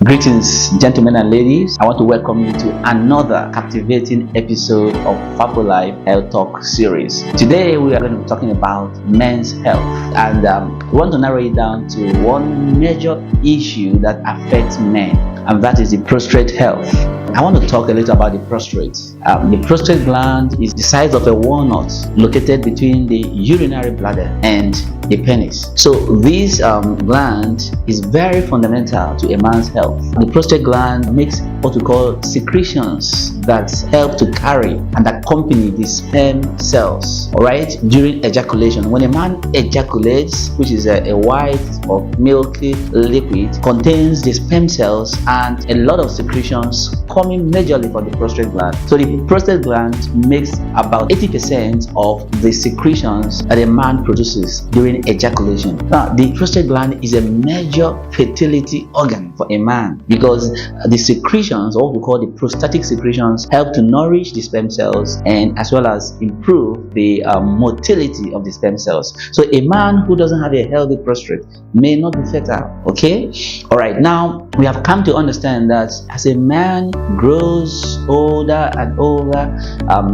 Greetings, gentlemen and ladies. I want to welcome you to another captivating episode of Faforlife Health Talk series. Today, we are going to be talking about men's health, and we want to narrow it down to one major issue that affects men, and that is the prostate health. I want to talk a little about the prostate. The prostate gland is the size of a walnut located between the urinary bladder and the penis. So this gland is very fundamental to a man's health. The prostate gland makes what we call secretions that help to carry and accompany the sperm cells, alright, during ejaculation. When a man ejaculates, which is a white or milky liquid, contains the sperm cells and a lot of secretions coming majorly from the prostate gland. So the prostate gland makes about 80% of the secretions that a man produces during ejaculation. Now, the prostate gland is a major fertility organ for a man because the secretions, or what we call the prostatic secretions, help to nourish the sperm cells and as well as improve the motility of the sperm cells. So a man who doesn't have a healthy prostate may not be fertile. Okay, all right. Now we have come to understand that as a man grows older and older,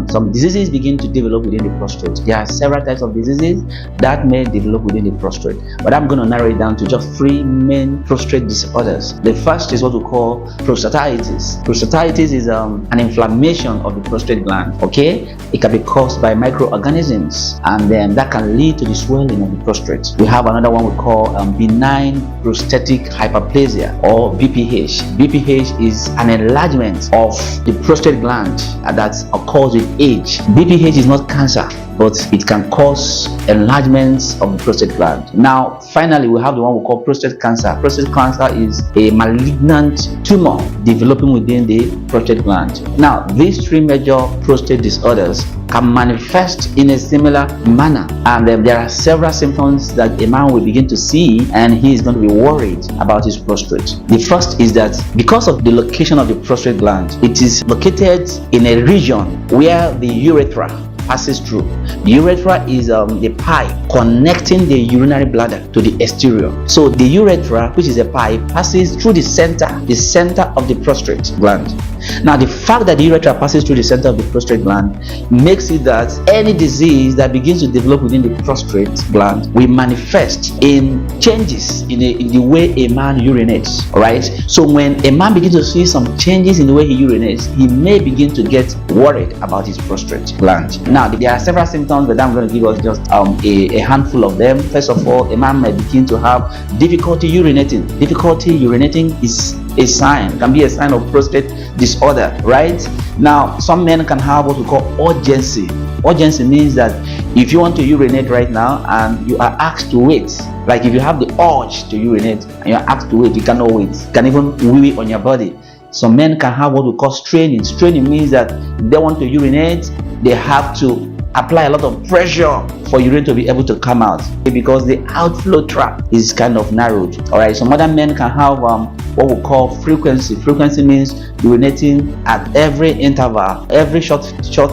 some diseases begin to develop within the prostate. There are several types of diseases that may develop within the prostate, but I'm going to narrow it down to just three main prostate disorders. The first is what we call prostatitis. Prostatitis is an inflammation of the prostate gland. Okay, it can be caused by microorganisms, and then that can lead to the swelling of the prostate. We have another one we call benign prostatic hyperplasia, or BPH. BPH is an enlargement of the prostate gland that occurs with age. BPH is not cancer, but it can cause enlargements of the prostate gland. Now, finally, we have the one we call prostate cancer. Prostate cancer is a malignant tumor developing within the prostate gland. Now, these three major prostate disorders can manifest in a similar manner, and there are several symptoms that a man will begin to see, and he is going to be worried about his prostate. The first is that because of the location of the prostate gland, it is located in a region where the urethra passes through. The urethra is the pipe connecting the urinary bladder to the exterior. So the urethra, which is a pipe, passes through the center of the prostate gland. Now, the fact that the urethra passes through the center of the prostate gland makes it that any disease that begins to develop within the prostate gland will manifest in changes in the way a man urinates. Alright, so when a man begins to see some changes in the way he urinates, he may begin to get worried about his prostate gland. Now, there are several symptoms that I'm going to give us just a handful of them. First of all, a man may begin to have difficulty urinating. Difficulty urinating is a sign, can be a sign of prostate disorder, right? Now, some men can have what we call urgency. Urgency means that if you want to urinate right now and you are asked to wait, like if you have the urge to urinate and you are asked to wait, you cannot wait. You can even wee on your body. Some men can have what we call straining. Straining means that if they want to urinate, they have to apply a lot of pressure for urine to be able to come out because the outflow tract is kind of narrowed. All right, some other men can have what we call frequency. Frequency means urinating at every interval, every short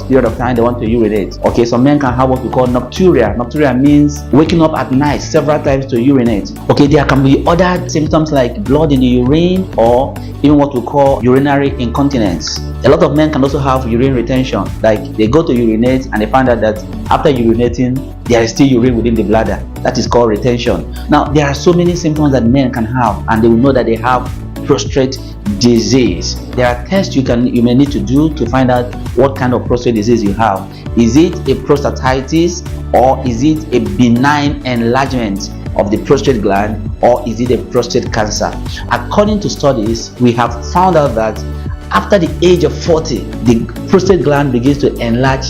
period of time they want to urinate. Okay, some men can have what we call nocturia. Nocturia means waking up at night several times to urinate. Okay, there can be other symptoms like blood in the urine or even what we call urinary incontinence. A lot of men can also have urine retention, like they go to urinate and they find out that after urinating there is still urine within the bladder. That is called retention. Now, there are so many symptoms that men can have, and they will know that they have prostate disease. There are tests you may need to do to find out what kind of prostate disease you have. Is it a prostatitis, or is it a benign enlargement of the prostate gland, or is it a prostate cancer? According to studies, we have found out that after the age of 40, the prostate gland begins to enlarge,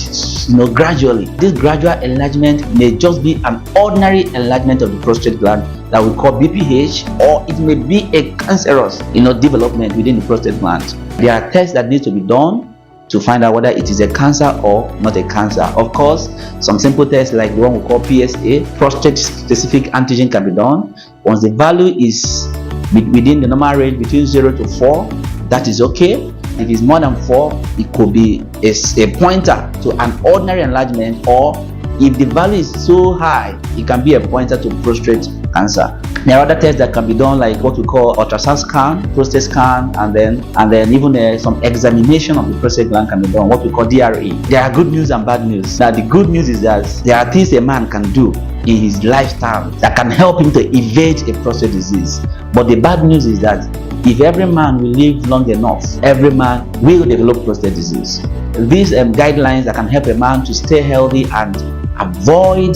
gradually. This gradual enlargement may just be an ordinary enlargement of the prostate gland that we call BPH, or it may be a cancerous, development within the prostate gland. There are tests that need to be done to find out whether it is a cancer or not a cancer. Of course, some simple tests like the one we call PSA, prostate-specific antigen, can be done. Once the value is within the normal range between 0 to 4, that is okay. If it's more than 4, it could be a pointer to an ordinary enlargement, or if the value is so high, it can be a pointer to prostate cancer. There are other tests that can be done, like what we call ultrasound scan, prostate scan, and then even some examination of the prostate gland can be done, what we call DRE. There are good news and bad news. Now, the good news is that there are things a man can do in his lifetime that can help him to evade a prostate disease. But the bad news is that if every man will live long enough, every man will develop prostate disease. These guidelines that can help a man to stay healthy and avoid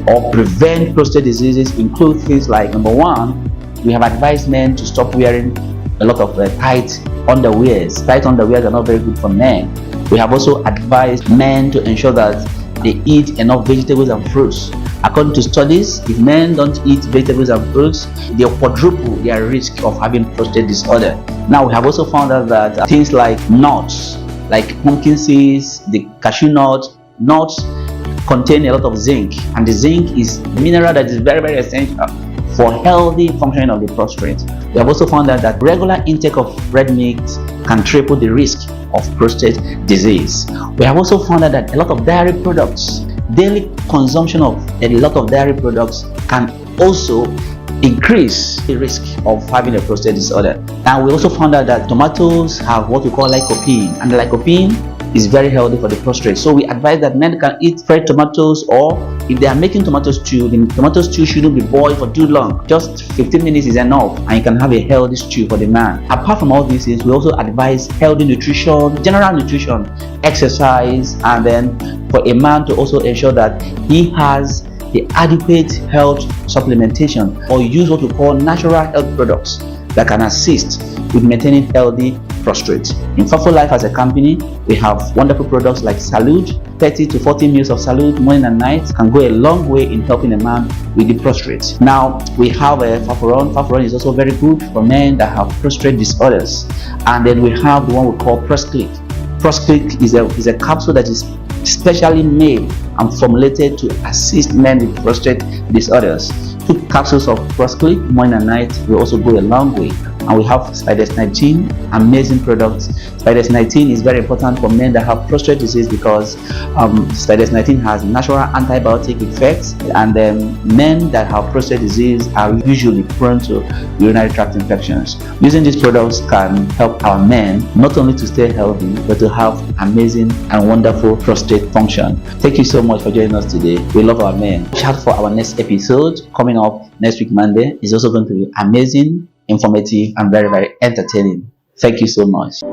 or prevent prostate diseases include things like, number one, we have advised men to stop wearing a lot of tight underwears. Tight underwears are not very good for men. We have also advised men to ensure that they eat enough vegetables and fruits. According to studies, if men don't eat vegetables and fruits, they quadruple their risk of having prostate disorder. Now, we have also found out that things like nuts, like pumpkin seeds, the cashew nuts contain a lot of zinc, and the zinc is a mineral that is very, very essential for healthy functioning of the prostate. We have also found out that regular intake of red meat can triple the risk of prostate disease. We have also found out that a lot of dairy products, daily consumption of a lot of dairy products can also increase the risk of having a prostate disorder. And we also found out that tomatoes have what we call lycopene, and the lycopene is very healthy for the prostate. So we advise that men can eat fresh tomatoes, or if they are making tomato stew, the tomato stew shouldn't be boiled for too long. Just 15 minutes is enough, and you can have a healthy stew for the man. Apart from all these things, we also advise healthy nutrition, general nutrition, exercise, and then for a man to also ensure that he has the adequate health supplementation, or use what we call natural health products that can assist with maintaining healthy prostate. In Faforlife as a company, we have wonderful products like Salute. 30 to 40 meals of Salute morning and night can go a long way in helping a man with the prostate. Now, we have a Faforon. Faforon is also very good for men that have prostate disorders. And then we have the one we call Prostate. Prostate is a capsule that is specially made and formulated to assist men with prostate disorders. 2 capsules of Prostate morning and night will also go a long way. And we have Spiders 19, amazing products. Spiders 19 is very important for men that have prostate disease because Spiders 19 has natural antibiotic effects, and men that have prostate disease are usually prone to urinary tract infections. Using these products can help our men not only to stay healthy, but to have amazing and wonderful prostate function. Thank you so much for joining us today. We love our men. Watch out for our next episode coming up next week Monday. It's also going to be amazing, informative, and very, very entertaining. Thank you so much.